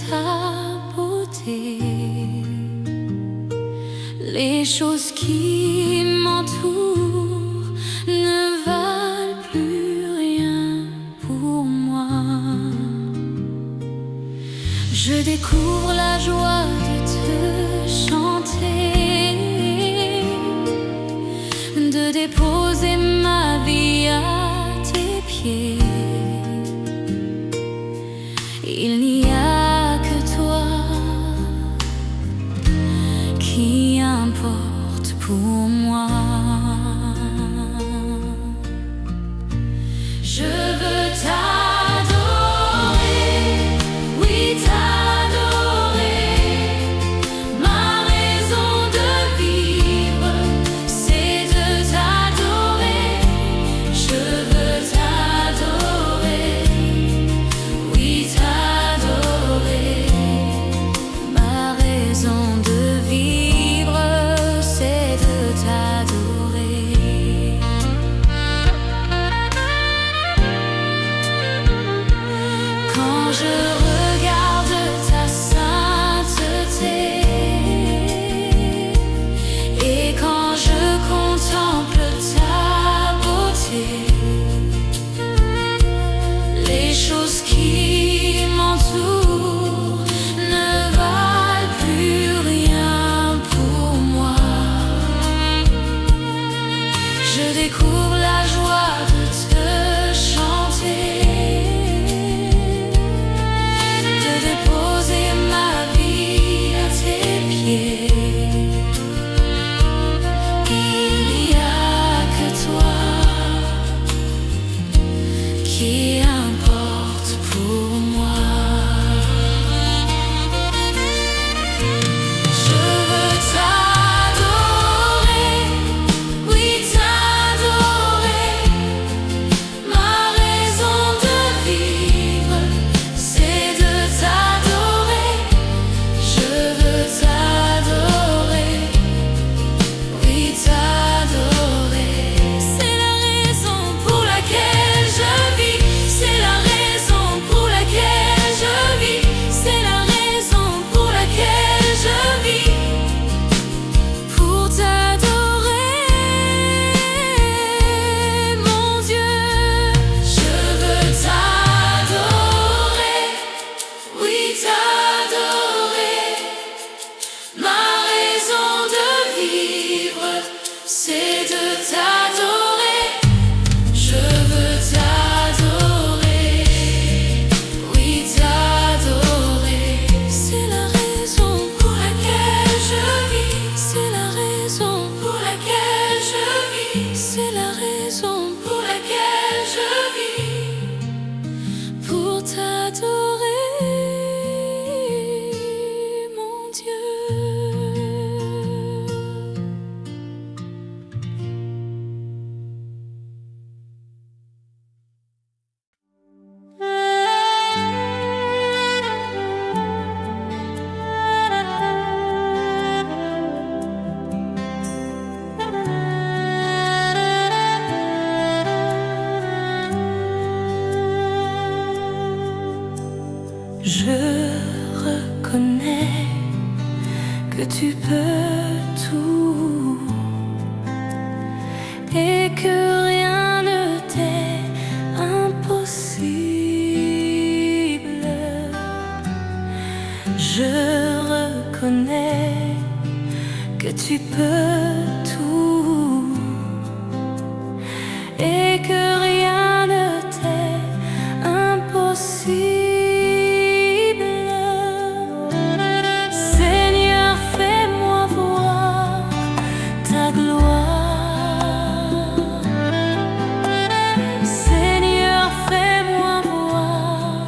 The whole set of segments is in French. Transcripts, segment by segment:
ta beauté. Les choses qui m'entourent ne valent plus rien pour moi. Je découvre la joie de te chanter, de déposer ma vie à tes pieds. Il n'y a que toi qui importe pour moi. Je veux t'adorer, oui t'adorer. Ma raison de vivre, c'est de t'adorer. Je veux t'adorer, oui t'adorer. Ma raison de vivre, c'est de t'adorer. Quand je regarde ta sainteté et quand je contemple ta beauté, les choses qui m'entourent ne valent plus rien pour moi. Je découvre la joie de te chanter, de déposer ma vie à tes pieds. Il n'y a que toi qui importe pour moi. Je veux t'adorer, oui t'adorer. Ma raison de vivre, c'est de t'adorer. Je veux t'adorer, oui t'adorer. C'est la raison pour laquelle je vis. C'est la raison pour laquelle je vis. C'est la raison pour laquelle je vis. Pour t'adorer, mon Dieu. Je veux t'adorer, oui t'adorer. Ma raison de vivre, c'est de t'adorer. Je veux t'adorer, oui t'adorer. C'est la raison pour laquelle je vis. C'est la raison pour laquelle je vis. C'est la raison pour laquelle je vis. Pour t'adorer, mon Dieu. Je reconnais que tu peux tout et que rien ne t'est impossible. Je reconnais que tu peux tout et que rien ne t'est impossible. Seigneur, fais-moi voir ta gloire. Seigneur, fais-moi voir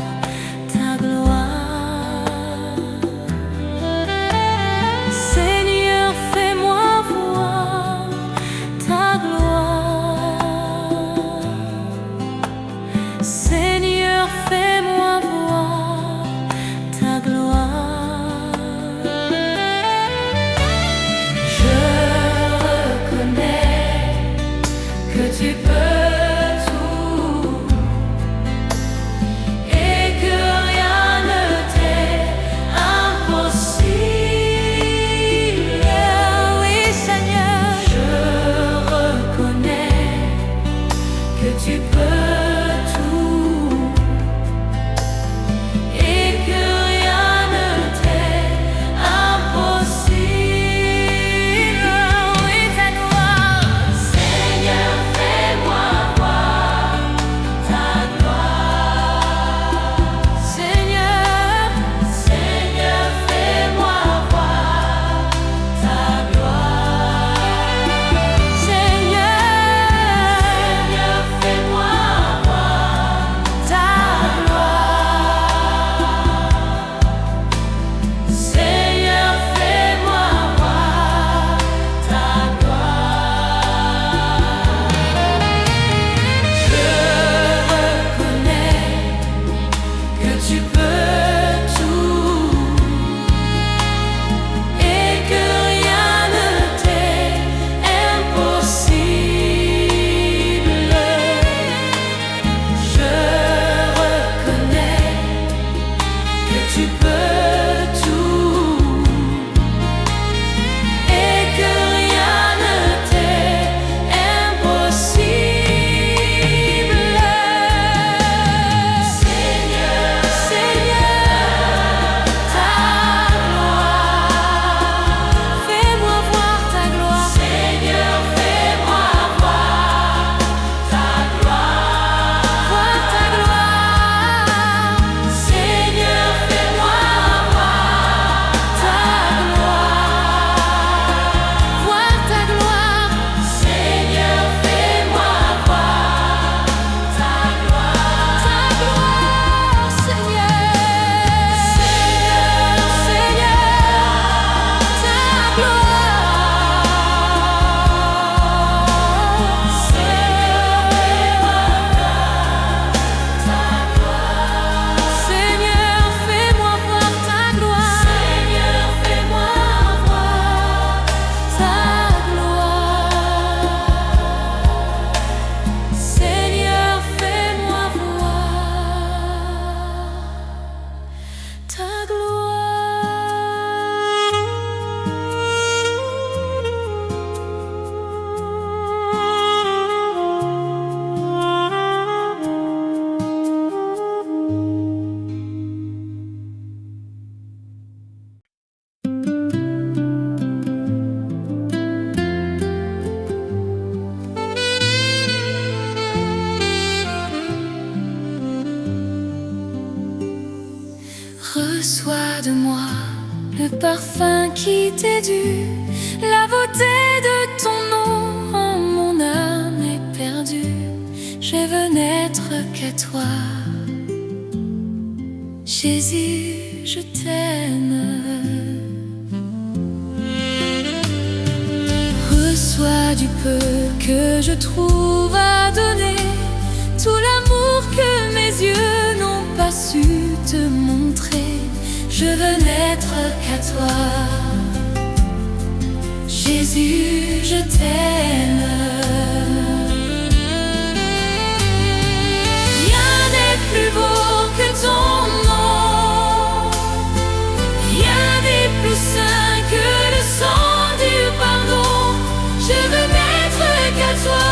ta gloire. Seigneur, fais-moi voir ta gloire. qui t'est due. La beauté de ton nom en mon âme est perdue. Je veux n'être qu'à toi. Jésus, je t'aime. Reçois du peu que je trouve à donner, tout l'amour que mes yeux n'ont pas su te montrer. Je veux n'être qu'à toi. Jésus, je t'aime. Rien n'est plus beau que ton nom. Rien n'est plus saint que le sang du pardon. Je veux n'être qu'à toi.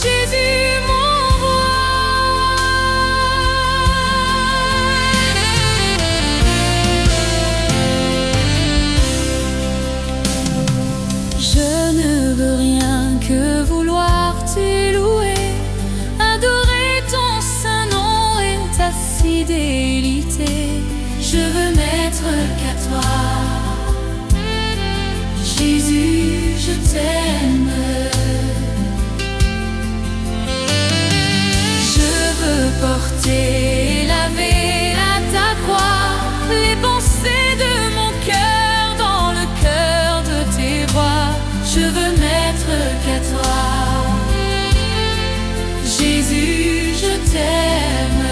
Jésus, mon roi. Je ne veux rien que vouloir t'élouer, adorer ton saint nom et ta fidélité. Je veux n'être qu'à toi. Jésus, je t'aime. Je veux porter et laver à ta croix les pensées de mon cœur dans le cœur de tes rois. Je veux n'être qu'à toi. Jésus, je t'aime.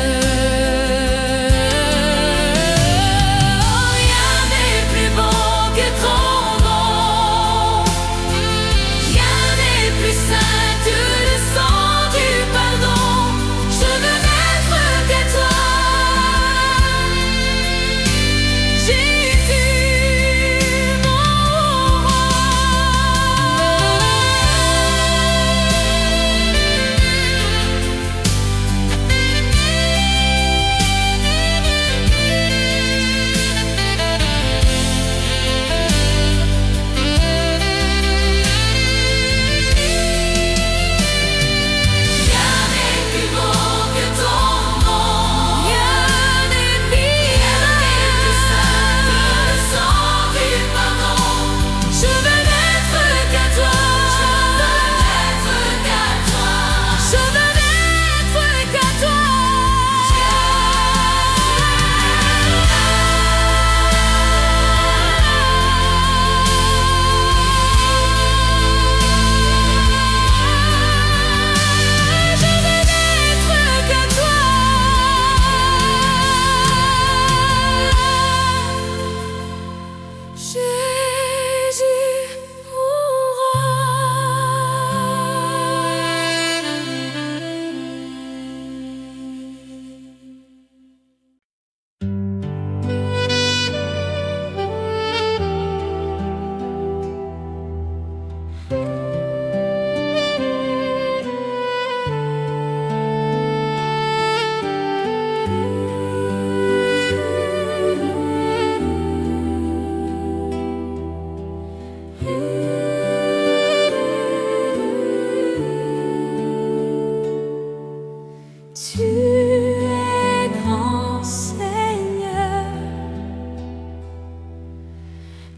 Rien n'est plus beau que ton nom. Rien n'est plus saint que le sang du pardon. Je veux n'être qu'à toi. Jésus, mon roi. Rien n'est plus beau que ton nom. Rien n'est plus saint que le sang du pardon. Je veux n'être qu'à toi. Je veux n'être qu'à toi. Je veux n'être qu'à toi. Jésus, mon roi. Tu es grand Seigneur.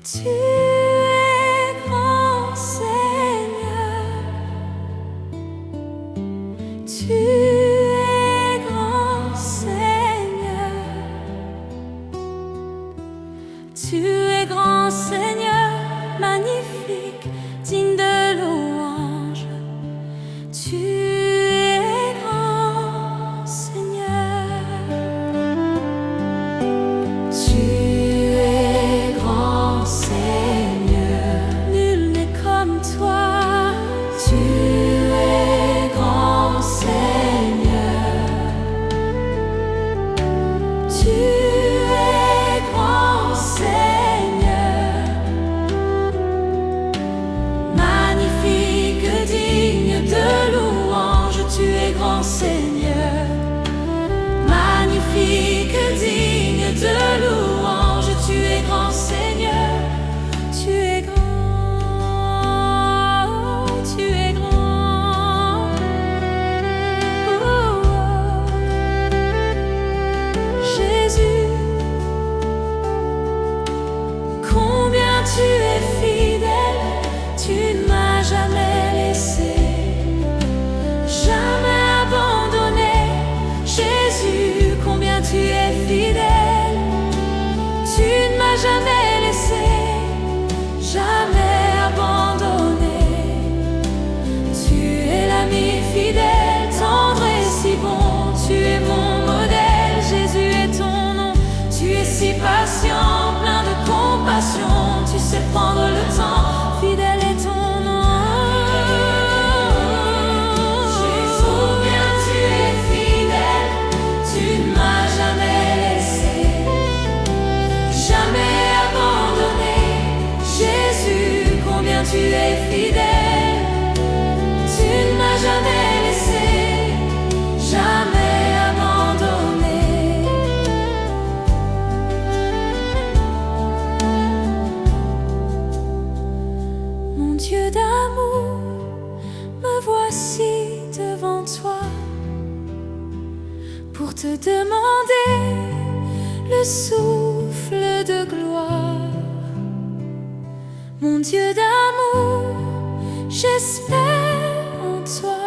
Tu es grand Seigneur. Tu es grand Seigneur. Tu es grand Seigneur, magnifique, digne de louange. Tu es grand Seigneur. Tu es grand Seigneur. Nul n'est comme toi. Tu es grand Seigneur. Tu es grand Seigneur. Magnifique, digne de louange. Tu es grand Seigneur. Magnifique, digne de louange. Tu es grand Seigneur. Tu es grand. Tu es grand. Oh, oh. Jésus, fidèle. Tu ne m'as jamais laissé, jamais abandonné. Mon Dieu d'amour, me voici devant toi pour te demander le souffle de gloire. Mon Dieu d'amour, j'espère en toi,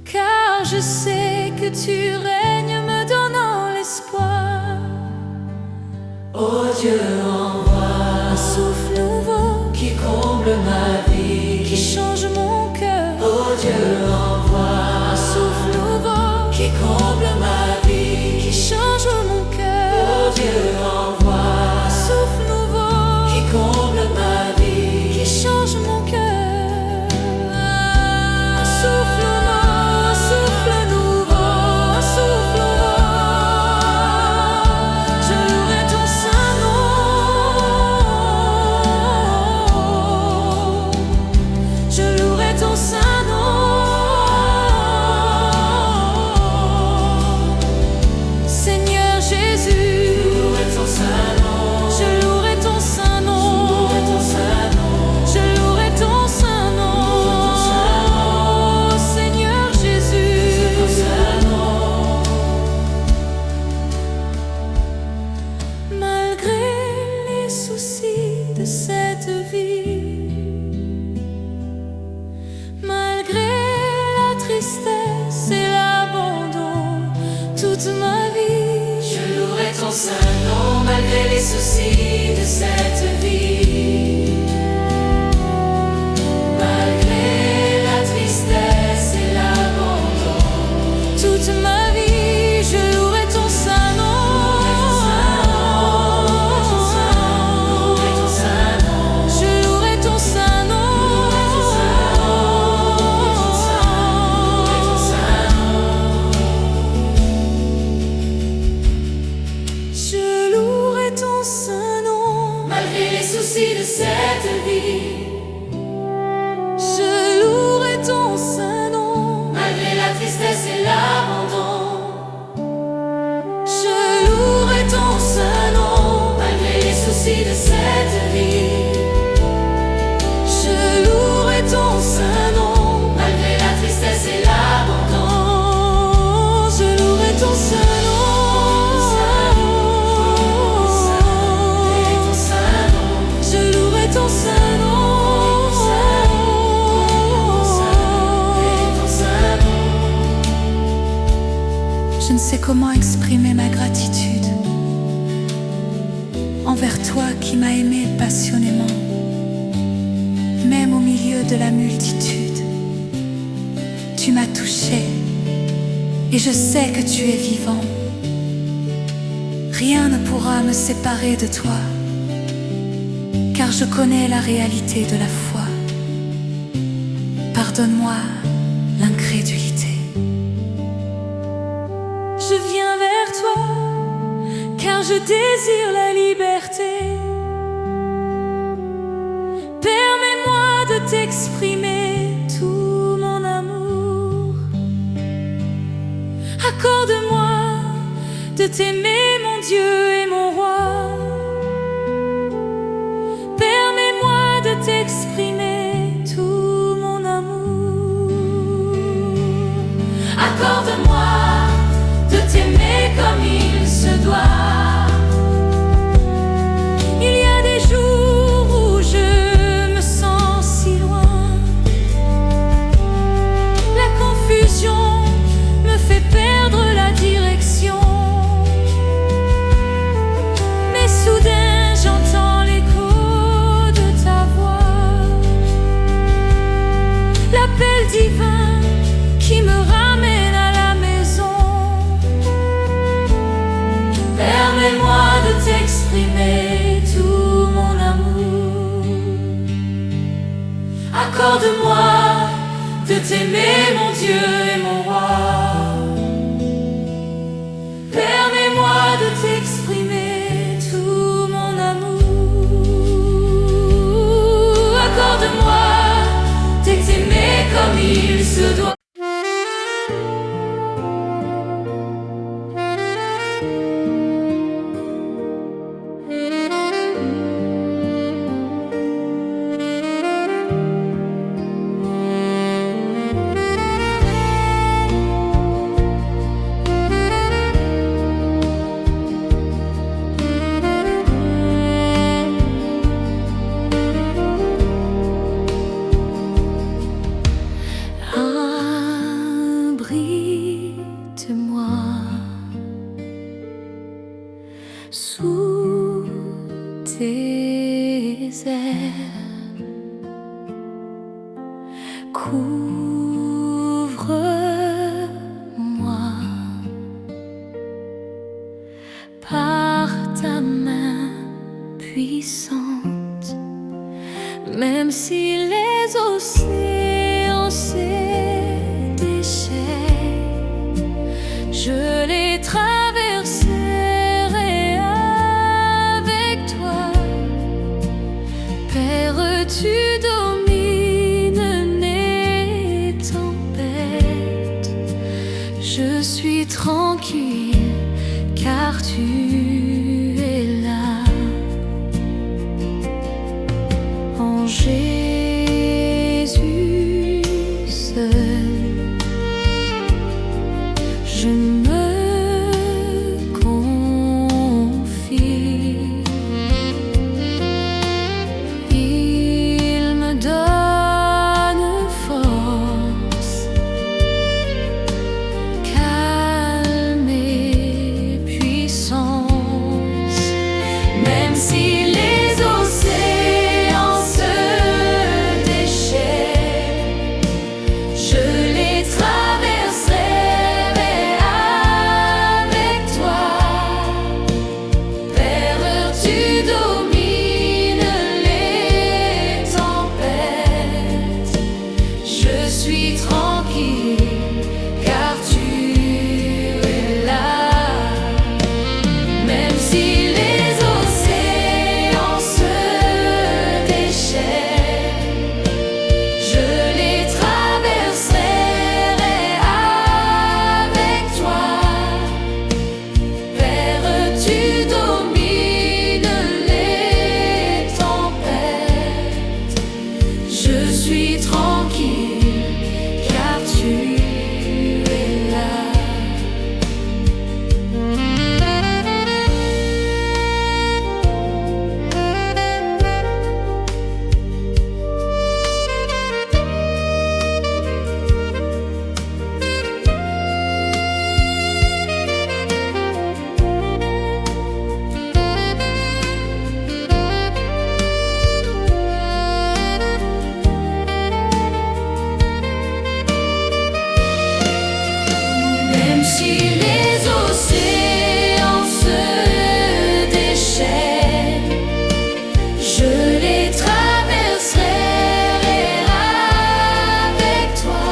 car je sais que tu règnes me donnant l'espoir. Oh Dieu, envoie Un souffle nouveau qui comble ma vie, qui change mon cœur. Oh Dieu, envoie Un souffle nouveau qui comble ma vie, qui change mon cœur. oh Dieu, envoie Un souffle nouveau qui comble ma vie, qui change mon cœur. Un souffle nouveau, un souffle nouveau, un souffle nouveau. Je louerai ton saint nom. Je louerai ton saint nom. Seigneur Jésus, louerai ton saint nom, je louerai ton saint nom. louerai ton saint nom, Je louerai ton saint nom, Seigneur ton Jésus. saint nom. Malgré les soucis de cette vie, malgré la tristesse et l'abandon, toute ma vie, Je louerai ton saint nom malgré les soucis de cette vie. Malgré la tristesse et l'abandon, toute ma vie, je louerai ton saint nom. louerai ton saint nom, Je louerai ton saint nom. louerai ton saint nom. Je louerai ton saint nom. Malgré les soucis de cette vie, Je louerai ton saint nom. malgré la tristesse et l'abandon, Je louerai ton saint nom. malgré les soucis de cette vie, Je louerai ton saint nom. malgré la tristesse et l'abandon, Oh, je louerai ton saint nom. et ton saint nom, Je louerai ton saint nom. et ton saint nom. Je ne sais comment exprimer ma gratitude envers toi qui m'as aimé passionnément, même au milieu de la multitude. Tu m'as touché et je sais que tu es vivant. Rien ne pourra me séparer de toi, car je connais la réalité de la foi. Pardonne-moi l'incrédulité. Je viens vers toi, car je désire la liberté. Permets-moi de t'exprimer tout mon amour. Accorde-moi de t'aimer, mon Dieu et mon roi. Permets-moi de t'exprimer tout mon amour. Accorde-moi de t'aimer comme il se doit. Il y a des jours où je me sens si loin. La confusion me fait perdre la direction. Mais soudain j'entends l'écho de ta voix, l'appel divin qui me ramène à la maison. Permets-moi de t'exprimer tout mon amour. Accorde-moi de t'aimer, mon Dieu et mon roi. Permets-moi de t'exprimer Tout mon amour. Couvre-moi par ta main puissante, même si les océans se déchirent, je les traverserai avec toi. Père, tu domines les tempêtes, je suis tranquille car tu es là. En Jésus seul, je me confie. Il me donne force, calme et puissance, même si les océans se déchirent, je les traverserai avec toi. Père, tu domines les tempêtes, je suis tranquille car tu es là. Même si les océans se déchirent, je les traverserai avec toi. Père, tu domines les tempêtes, je suis tranquille car tu es là. Même si les océans se déchirent, je les traverserai avec toi.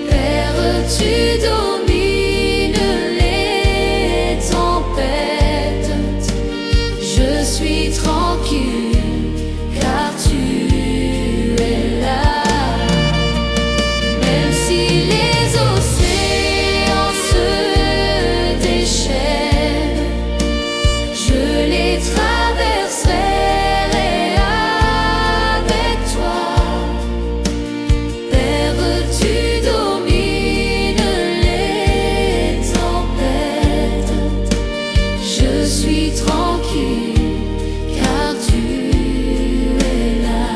Père, tu domines les tempêtes, je suis tranquille car tu es là. Même si les océans se déchirent, je les traverserai avec toi. Père, tu domines les tempêtes, je suis tranquille car tu es là.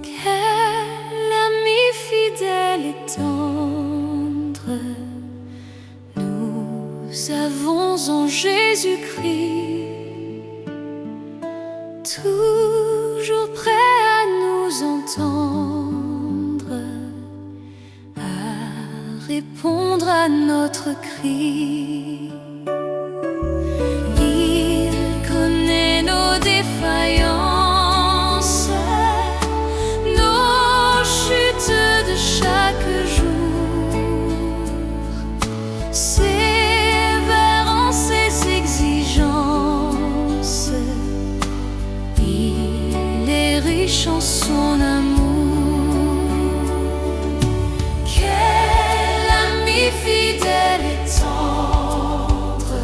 Quel ami fidèle et tendre nous avons en Jésus-Christ, toujours prêt à nous entendre, à répondre à notre cri. Il connaît nos défaillances, nos chutes de chaque jour, sévère en ses exigences. Il est riche en son amour. Quel ami fidèle et tendre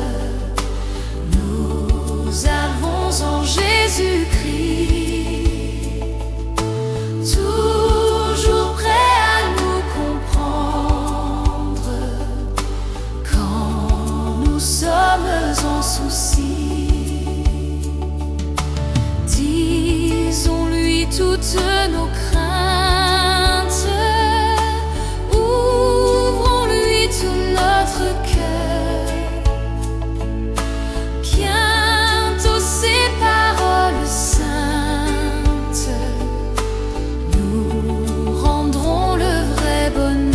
nous avons en Jésus. lui toutes nos craintes. Ouvrons-lui tout notre cœur. Bientôt ses paroles saintes nous rendront le vrai bonheur.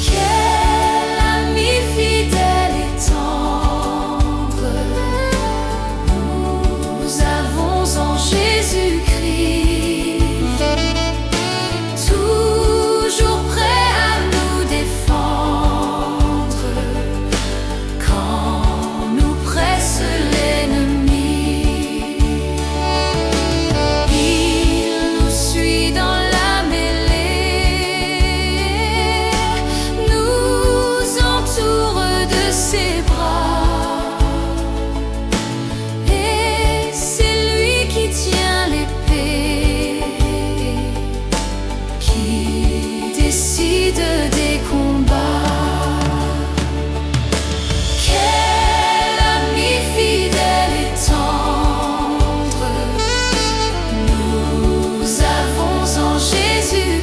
Quel ami fidèle et tendre nous avons en Jésus-Christ, toujours prêt à nous défendre quand nous presse l'ennemi. Il nous suit dans la mêlée, nous entoure de ses bras, et c'est lui qui tient l'épée, qui décide des combats. Quel ami fidèle et tendre nous avons en Jésus-Christ,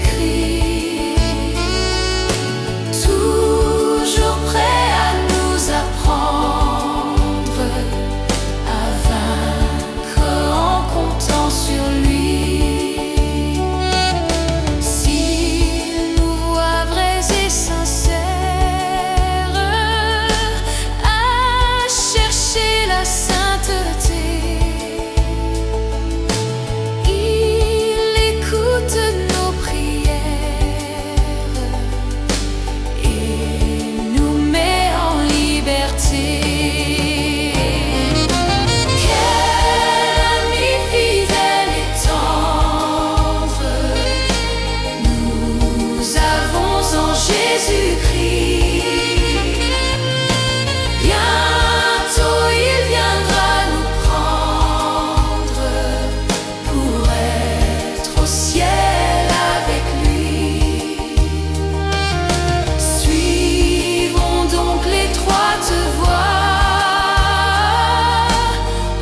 toujours prêt à nous apprendre à vaincre en comptant sur lui. S'il nous voit vrais et sincères à chercher la sainteté, il écoute nos prières et nous met en liberté. Quel ami fidèle et tendre nous avons en Jésus-Christ. Bientôt il viendra nous prendre pour être au ciel avec lui. Suivons donc l'étroite voie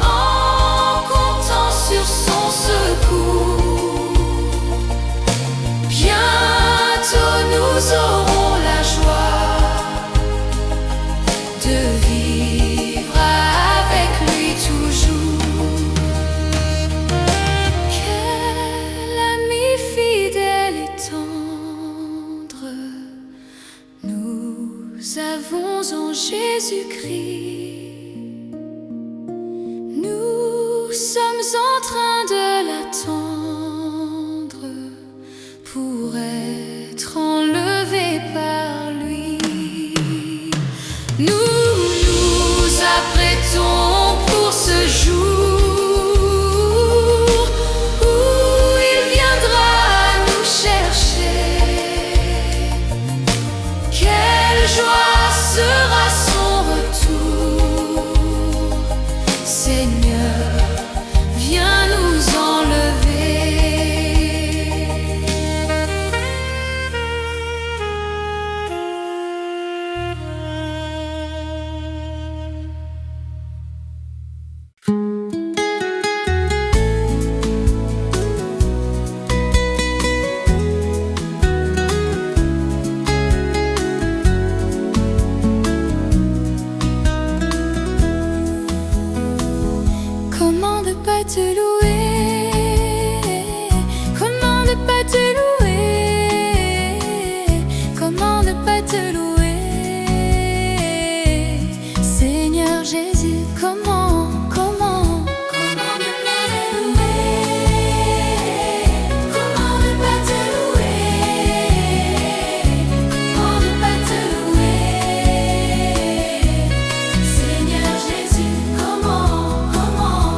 en comptant sur son secours. Bientôt nous aurons la joie de vivre avec lui toujours. Quel ami fidèle et tendre nous avons en Jésus-Christ. Nous sommes en train de l'attendre pour être enlevés par lui. Nous nous apprêtons pour ce jour où il viendra nous chercher. Quelle joie sera son retour. Seigneur, viens nous enlever. Comment ne pas te louer? Comment ne pas te louer? Comment ne pas te louer? Seigneur Jésus, comment ne pas te louer? Comment ne pas te louer? Comment ne pas te louer? Seigneur Jésus, comment?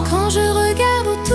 Quand je regarde autour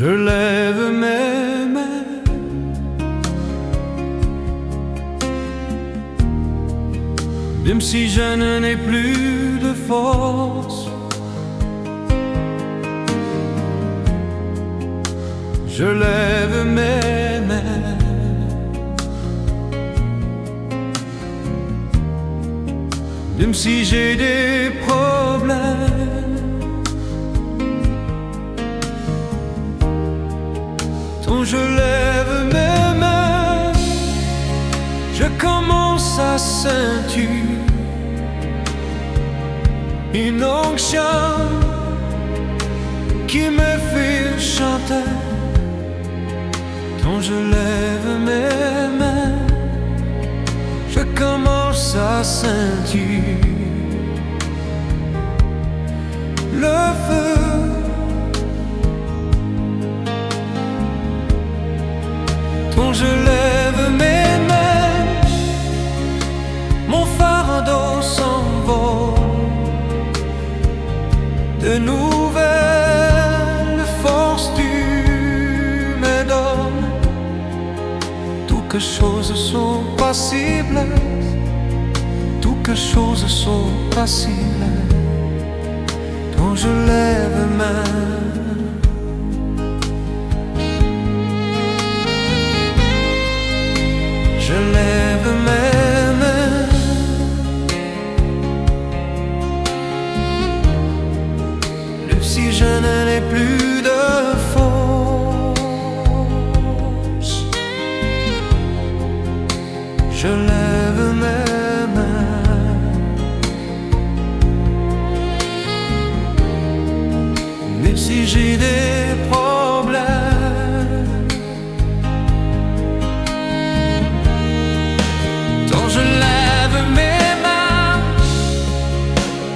Je lève mes mains, même si je n'ai plus de force. Je lève mes mains, même si j'ai des problèmes. Quand je lève mes mains, je commence à sentir une onction qui me fait chanter. Quand je lève mes mains, je commence à sentir le feu. Quand je lève mes mains, mon fardeau s'envole. De nouvelles forces tu me donnes. Toutes choses sont possibles, toutes choses sont possibles. Quand je lève mes mains, je lève mes mains, même si je n'en ai plus de force. Je lève mes mains, même si j'ai des problèmes. Quand je lève mes mains,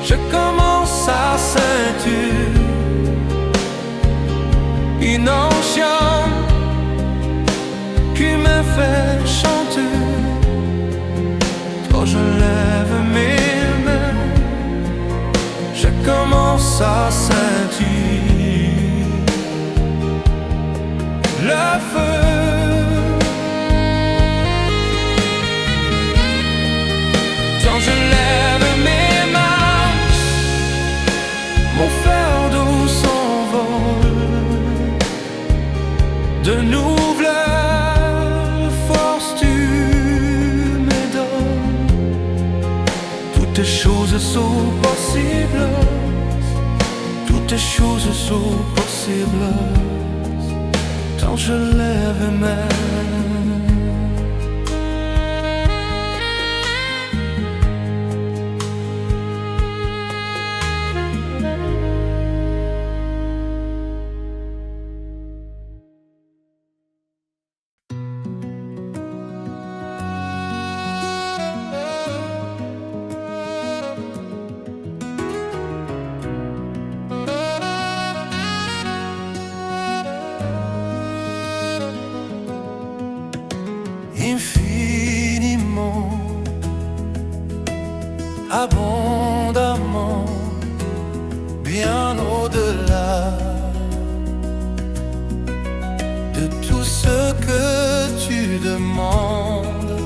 je commence à sentir une onction qui me fait chanter. Quand je lève mes mains, je commence à sentir le feu. Quand je lève mes mains, mon fardeau s'envole. De nouvelles forces tu me donnes. Toutes choses sont possibles, toutes choses sont possibles. Quand je lève mes mains. Infiniment, abondamment, bien au-delà de tout ce que tu demandes,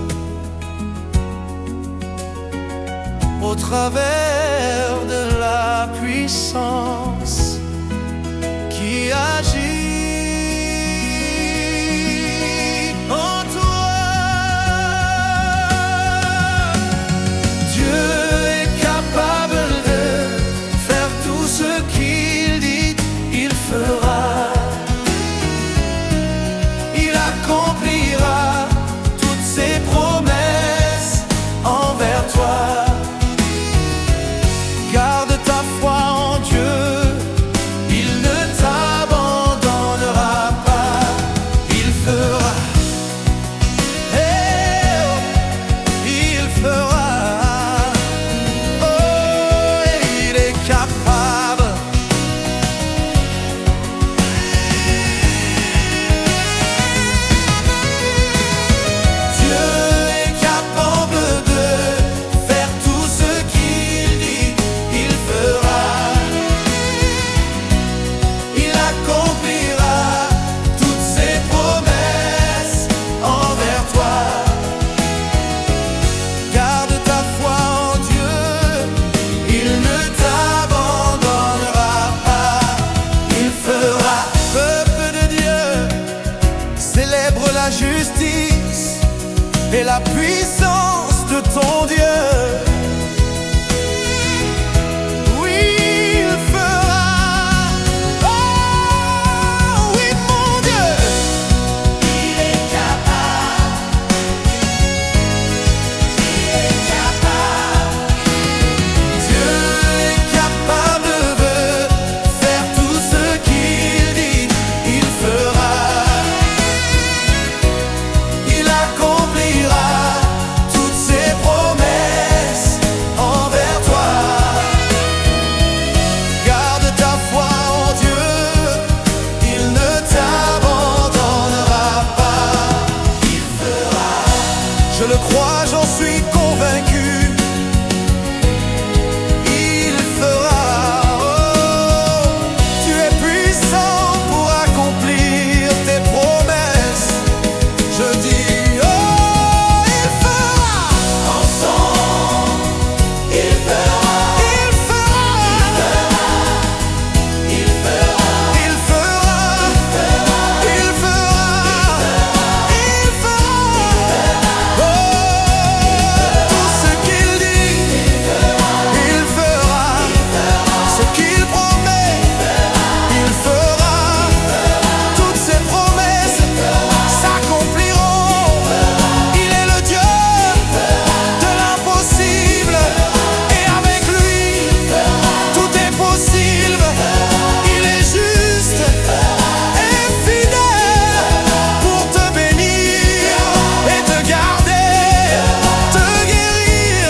au travers de la puissance qui agit. Il accomplira toutes ses promesses envers toi. Garde ta foi en Dieu. et la puissance de ton Dieu. Je le crois, j'en suis convaincu. Il fera. Oh, tu es puissant pour accomplir tes promesses. Je dis, oh, il fera. Ensemble, il fera. Il fera. Il fera. Il fera. Il fera. Il fera. Tout ce qu'il dit, il fera. Ce qu'il promet, il fera. Toutes ses promesses s'accompliront. Il est le Dieu de l'impossible. Et avec lui, tout est possible. Il est juste et fidèle pour te bénir et te garder, te guérir,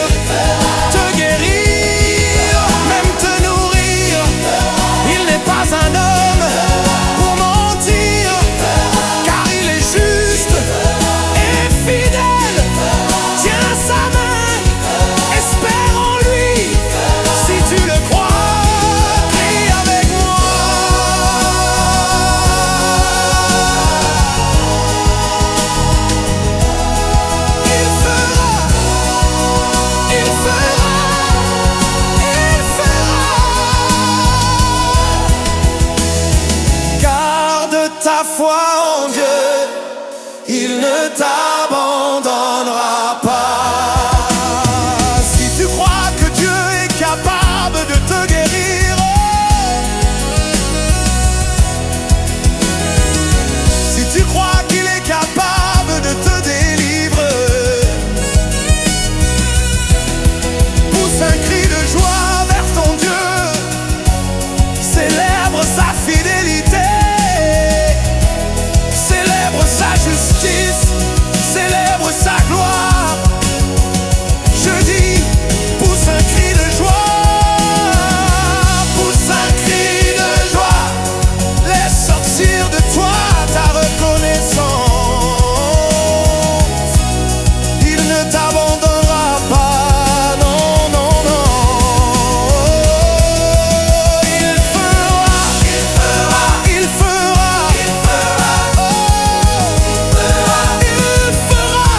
même te nourrir. Il n'est pas un homme pour mentir, car il est juste et fidèle. Tiens sa main, espère en lui. Si tu le crois, crie avec moi. Il fera, il fera, il fera. Garde ta foi en Dieu, il ne t'abandonnera pas. Si tu crois que Dieu est capable de te guérir, si tu crois qu'il est capable de te délivrer, pousse un cri de joie vers ton Dieu, célèbre sa fidélité, célèbre sa justice, célèbre sa gloire. Je dis, pousse un cri de joie, pousse un cri de joie, laisse sortir de toi ta reconnaissance. Il ne t'abandonnera pas, non, non, non. Il fera, il fera, il fera, il fera, oh, il fera,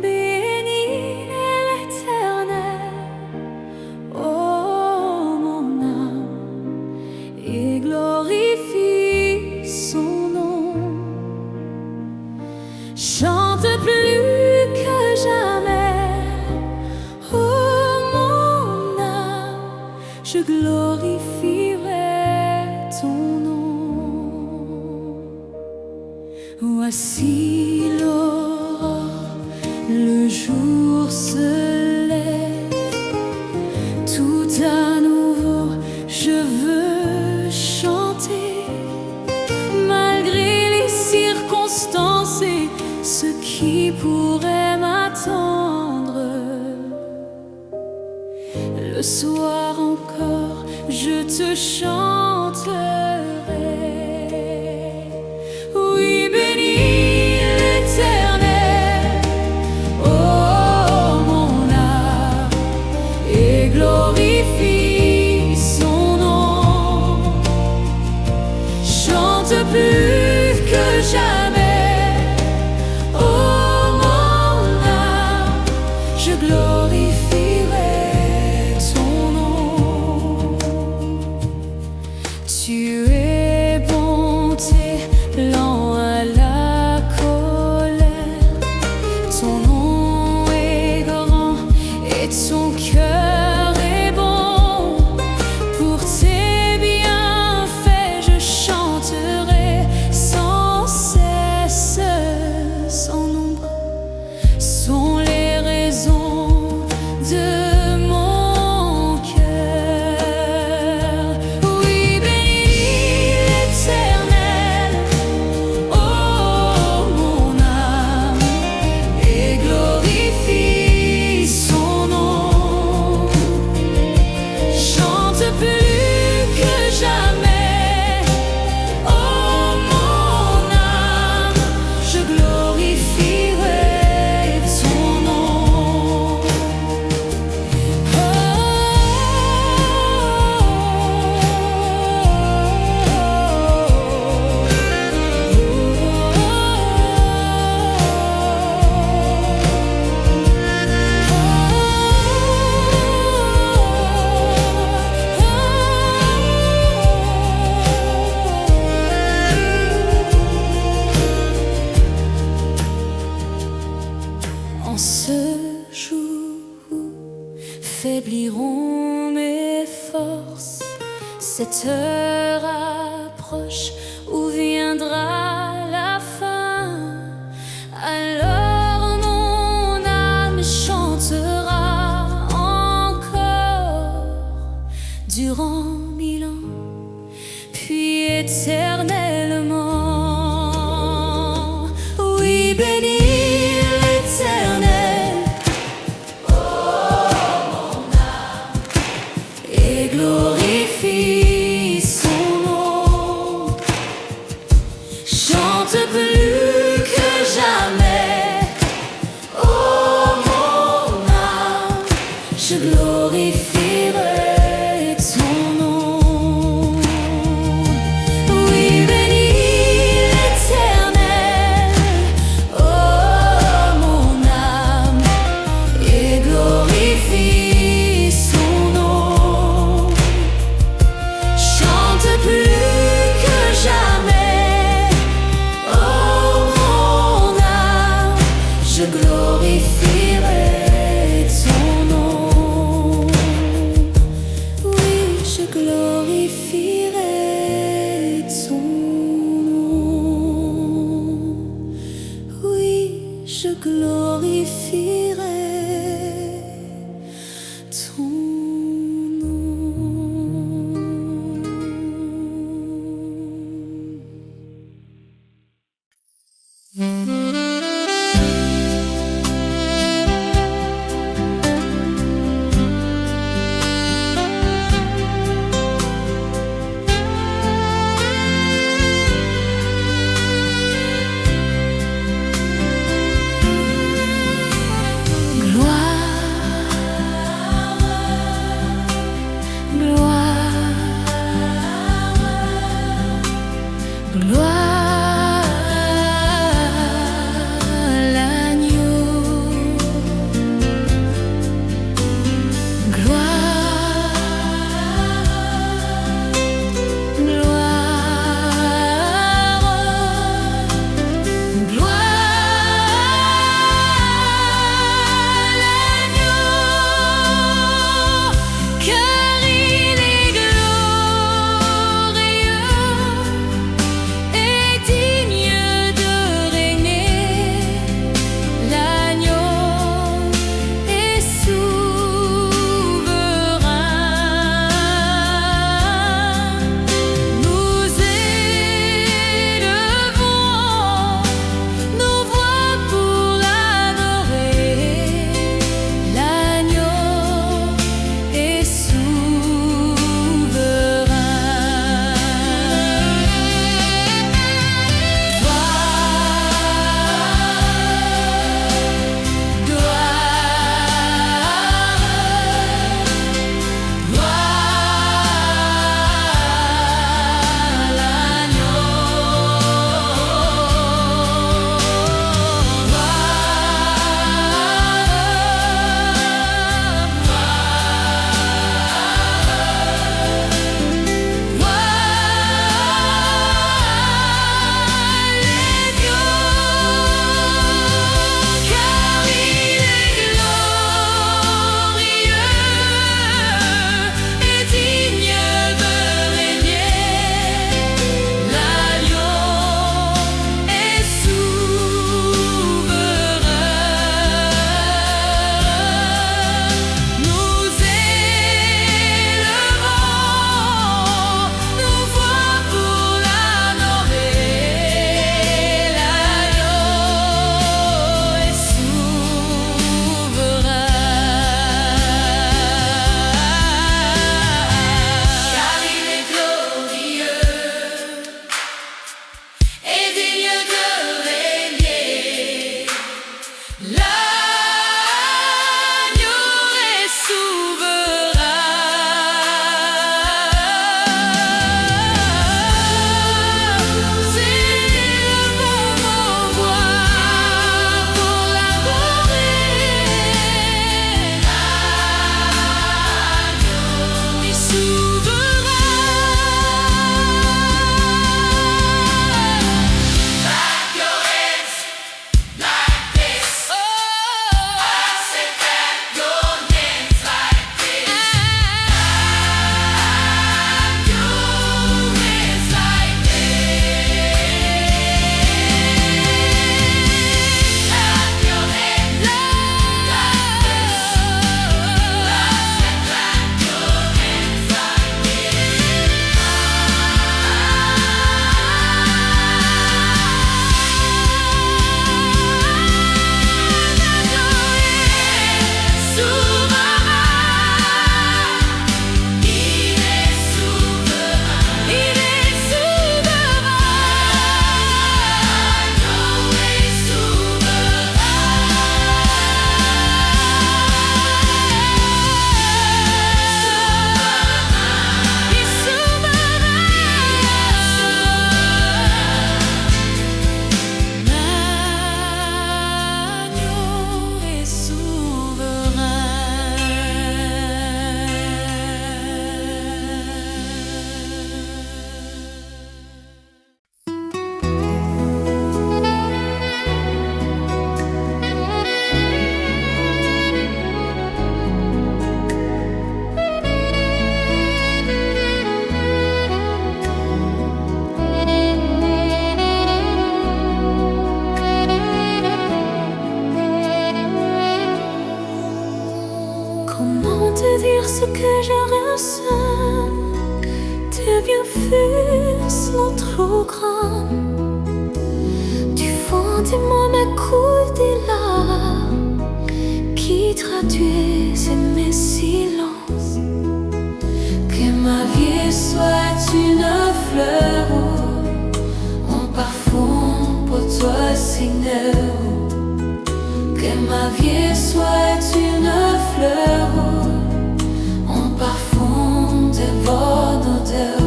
Bénis l'Éternel, ô mon âme, et glorifie son nom. Chante plus que jamais, ô mon âme, je glorifierai ton nom. Voici l'aurore, le jour se lève, tout à nouveau je veux chanter, malgré les circonstances et ce qui pourrait m'attendre. Le soir encore, je te chanterai. Oui, bénis l'Éternel, ô mon glorifierai ton nom. Tu es bonté, lent à la colère. Ton nom est grand et ton cœur est bon. Pour tes bienfaits, je chanterai sans cesse. Sans nombre sont les raisons de mon cœur. Oui, bénis l'Éternel, oh mon âme, et glorifie son nom. Chante plus que jamais, oh mon âme, je glorifierai ton nom. En ce jour où faibliront mes forces, cette heure approche où viendra la fin. Alors mon âme chantera encore durant 1000 ans, puis éternellement. Oui, bénis l'Éternel, et glorifie son nom. Chante plus que jamais, oh mon âme, je glorifierai ton nom. Oui, bénis l'Éternel, oh mon âme, et glorifie son nom. Chante plus que jamais, oh mon âme, je glorifierai ton nom. Oui, je glorifierai ton nom. Oui, je glorifierai ton Gloire Comment te dire ce que je ressens? Tes bienfaits sont trop grands. Du fond de moi m'écoule des larmes qui traduisent mes silences. Que ma vie soit une fleur en parfum pour toi, Seigneur. Que ma vie soit une fleur en parfum de bonne odeur.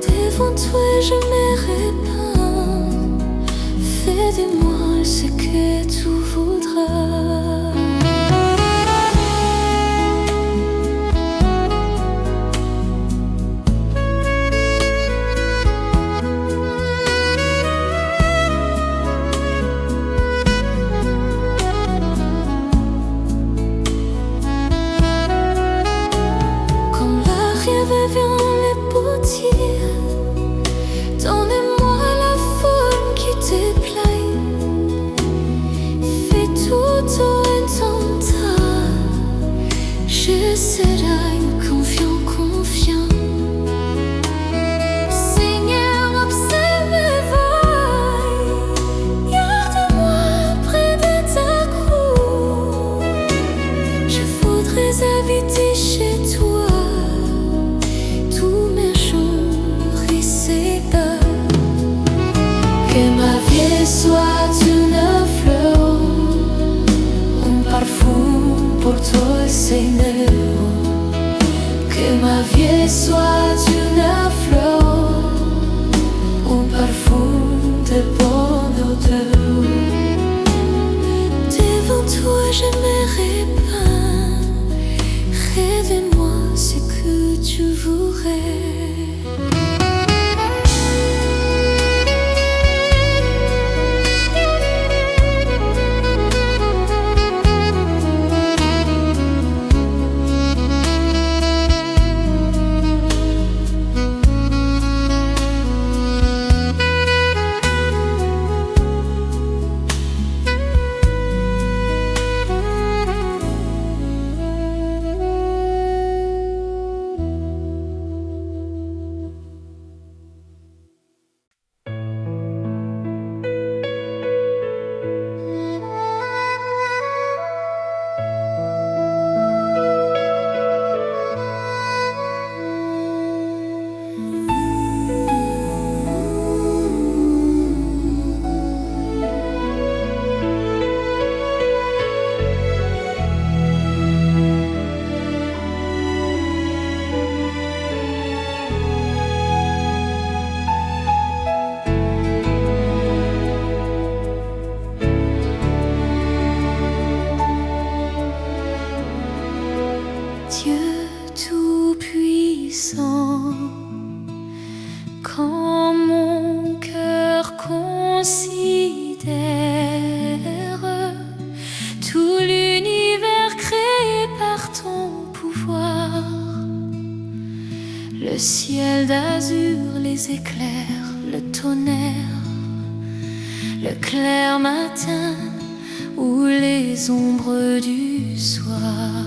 Devant toi je me répands. Fais de moi ce que tu voudras. Donne-moi la forme qui te plaît. Fais tout en ton temps. Je serai confiant, confiant. Seigneur, observe mes voies. Garde-moi près de ta croix. Je voudrais habiter chez toi. Que ma vie soit une fleur, un parfum pour toi, Seigneur. Que ma vie soit une fleur, un parfum de bonne odeur. Devant toi je me répands. Révèle-moi ce que tu voudrais. Dieu tout-puissant, quand mon cœur considère tout l'univers créé par ton pouvoir, le ciel d'azur, les éclairs, le tonnerre, le clair matin ou les ombres du soir.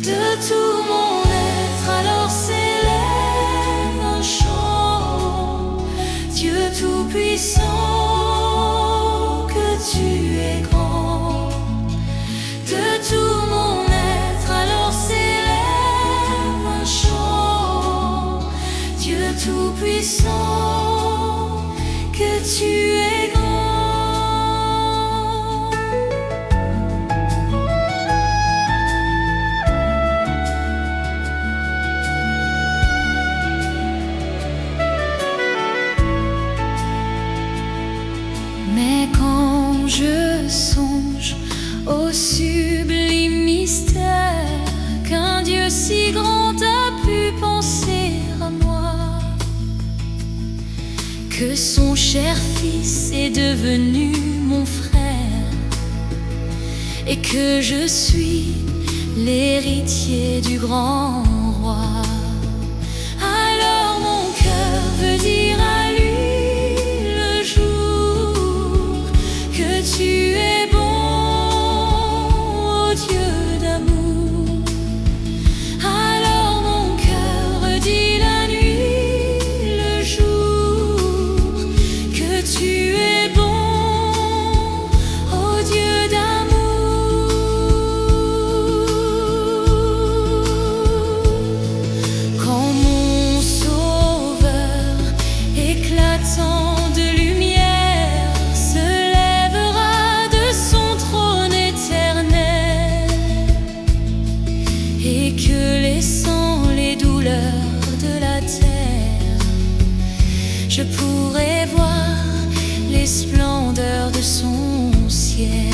De tout mon être alors s'élève un chant. Dieu tout-puissant, que tu es grand. De tout mon être alors s'élève un chant. Dieu tout-puissant, que tu es grand. Mais quand je songe au sublime mystère qu'un Dieu si grand a pu penser à moi, que son cher fils est devenu mon frère et que je suis l'héritier du grand roi, alors mon cœur veut dire à lui tu es bon, oh Dieu. couleurs de la terre. Je pourrais voir les splendeurs de son ciel.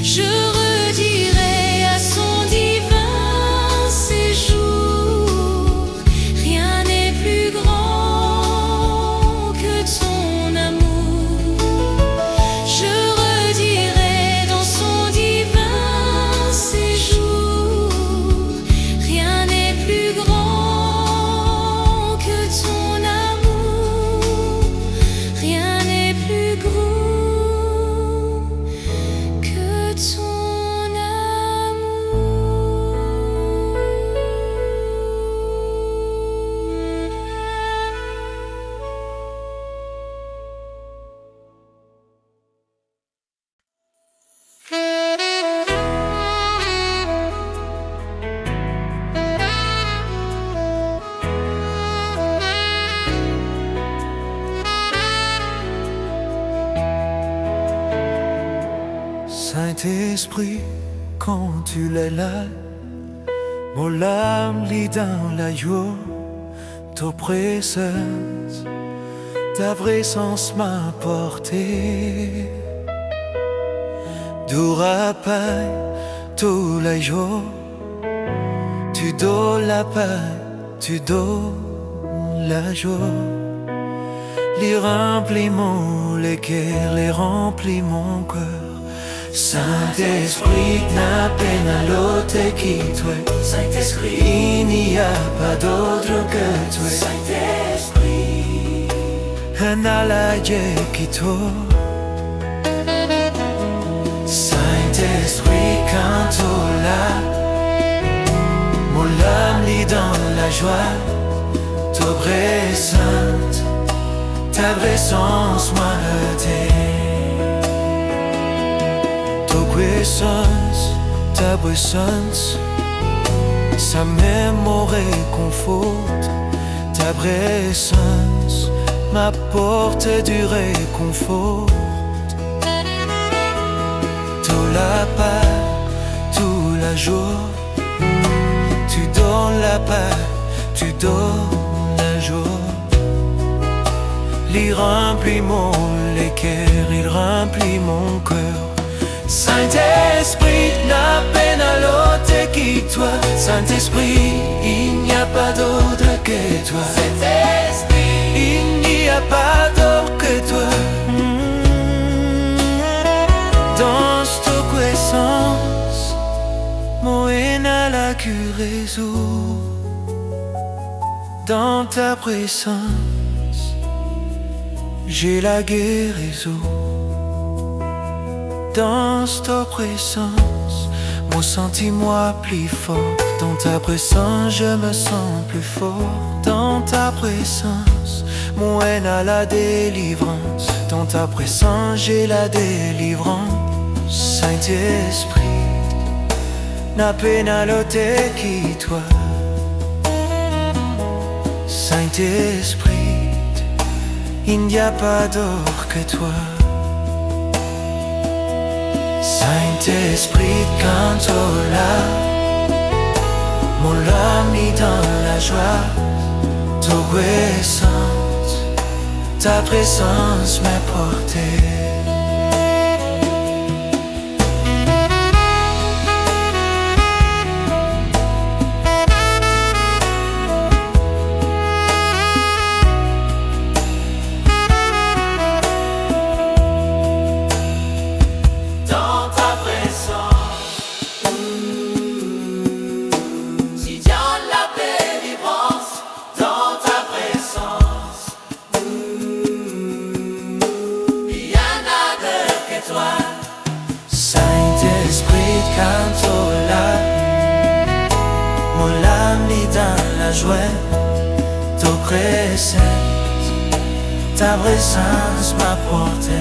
Je redirai à son divin séjour, rien n'est plus grand que ton amour. Je redirai dans son divin séjour, rien n'est plus grand que ton amour, rien n'est plus grand que ton amour. Saint-Esprit, quand tu l'es là, mon âme lit dans la joie, ta présence, ta présence m'a porté. D'où paix, tous les jours, tu donnes la paix, tu donnes la joie. Les remplis mon cœur, les remplis mon cœur. Saint-Esprit, n'a peine à l'autre qui toi. Saint-Esprit, il n'y a pas d'autre que toi. Saint-Esprit, un allié qui toi. Saint-Esprit, quand tu l'as, mon âme lit dans la joie. Ta présence, ta présence m'a aidé. Ta présence, ça même me réconforte. Ta présence m'apporte du réconfort. Tout la paix, tout la joie, tu donnes la paix, tu donnes la joie. Il remplit mon cœur, il remplit mon cœur. Saint-Esprit, n'a peine à l'autre qui toi. Saint-Esprit, il n'y a pas d'autre que toi. Saint-Esprit, il n'y a pas d'autre que toi. Dans ta puissance, mon haine à la guérison. Dans ta présence, j'ai la guérison. Dans ta présence, mon sentiment plus fort. Dans ta présence, je me sens plus fort. Dans ta présence, mon haine a la délivrance. Dans ta présence, j'ai la délivrance. Saint-Esprit, n'a peine à l'ôter qui toi. Saint-Esprit, il n'y a pas d'autre que toi. Saint-Esprit, quand tu l'as, mon âme est dans la joie. Ta présence m'a porté. Ta présence m'a porté.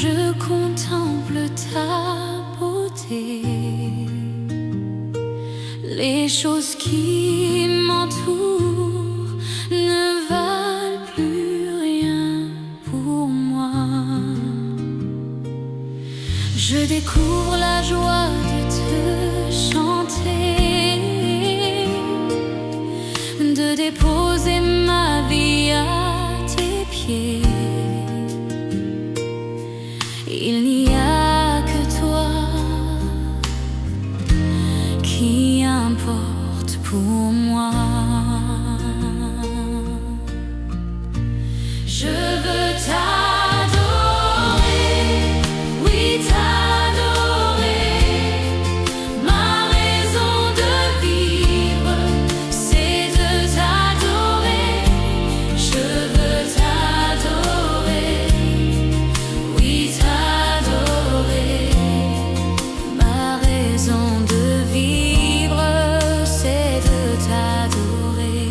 je contemple ta beauté, les choses qui m'entourent ne valent plus rien pour moi. Je découvre la joie de te chanter, de déposer ma vie à tes pieds. Il n'y a que toi qui importe pour moi. Je veux t'adorer, oui t'adorer. Ma raison de vivre, c'est de t'adorer. Je veux t'adorer, oui t'adorer. Ma raison de vivre, c'est de t'adorer.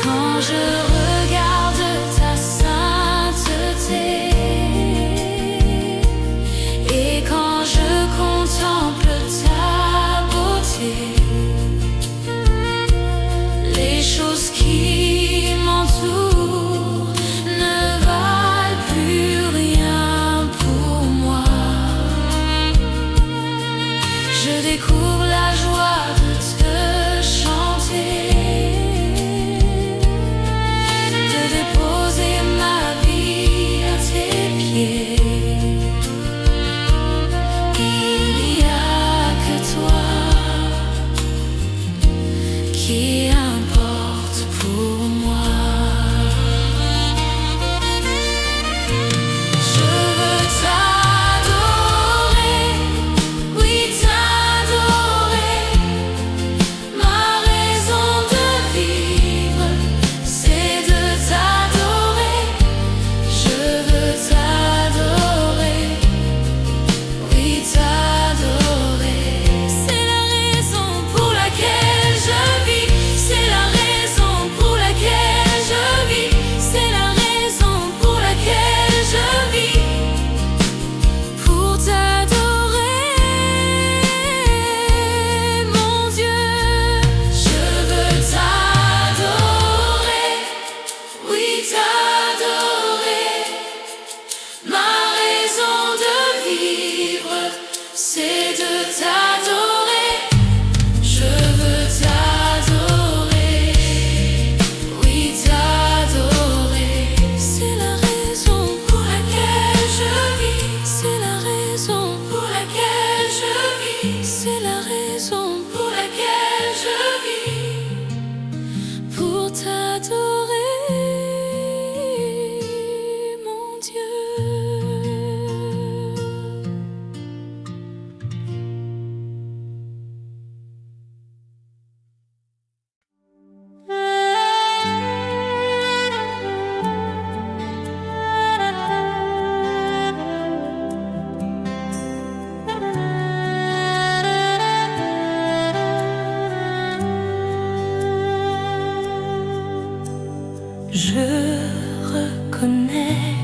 Quand je regarde ta sainteté et quand je contemple ta beauté, les choses qui m'entourent ne valent plus rien pour moi. Je découvre la joie de te chanter, de déposer ma vie à tes pieds. Il n'y a que toi qui importe pour moi. Je veux t'adorer, oui t'adorer. Ma raison de vivre, c'est de t'adorer. Je veux t'adorer, oui t'adorer. C'est la raison pour laquelle je vis. C'est la raison pour laquelle je vis. C'est la raison pour laquelle je vis. Pour t'adorer, mon Dieu. Je veux t'adorer, oui t'adorer. Ma raison de vivre, c'est de t'adorer. Je veux t'adorer, oui t'adorer. C'est la raison pour laquelle je vis. C'est la raison pour laquelle je vis. C'est la raison pour laquelle je vis. Pour t'adorer, mon Dieu. Je reconnais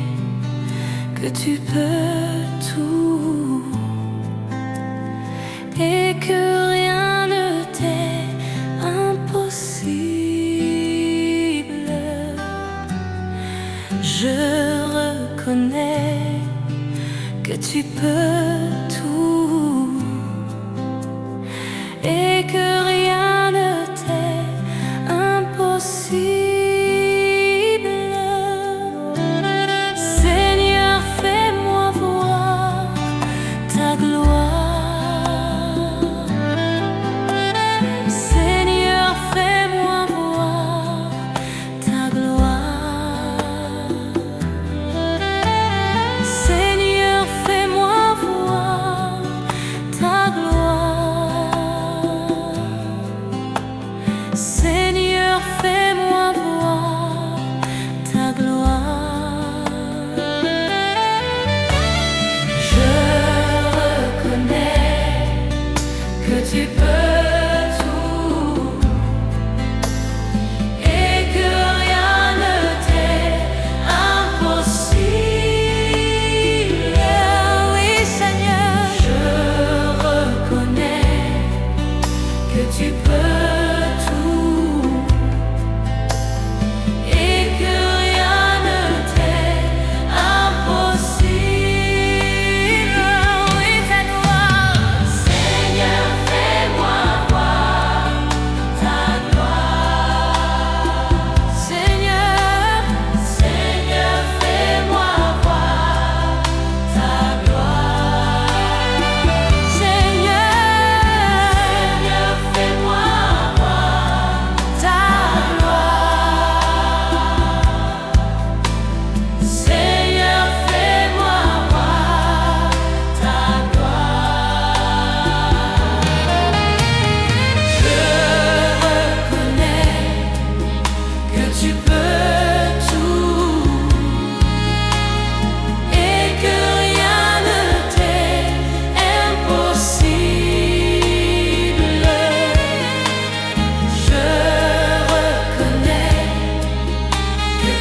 que tu peux tout et que rien ne t'est impossible. Je reconnais que tu peux tout et que rien ne t'est impossible. Seigneur, fais-moi voir ta gloire. Seigneur, fais-moi voir ta gloire. Seigneur, fais-moi voir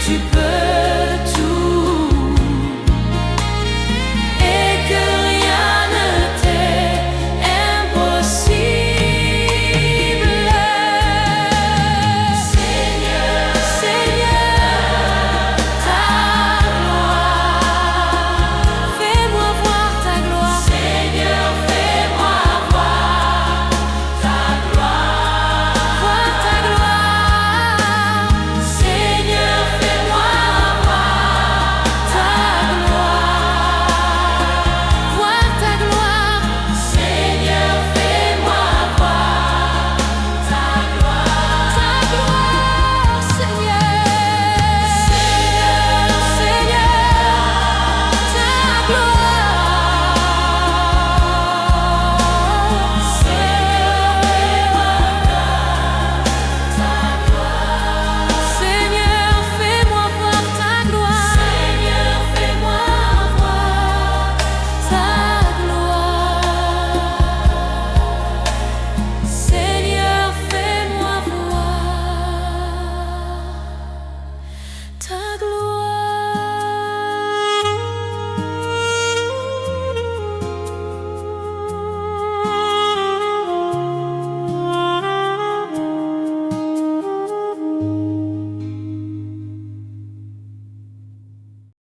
tu peux tout et que rien ne t'est impossible. Seigneur, Seigneur, ta gloire, fais-moi voir ta gloire. Seigneur, fais-moi voir ta gloire. Voir ta gloire. Seigneur, fais-moi voir ta gloire. Voir ta gloire. Seigneur, fais-moi voir ta gloire. Ta gloire, Seigneur. Seigneur, Seigneur, ta gloire. Seigneur, fais-moi voir ta gloire. Seigneur, fais-moi voir ta gloire. Seigneur, fais-moi voir ta gloire.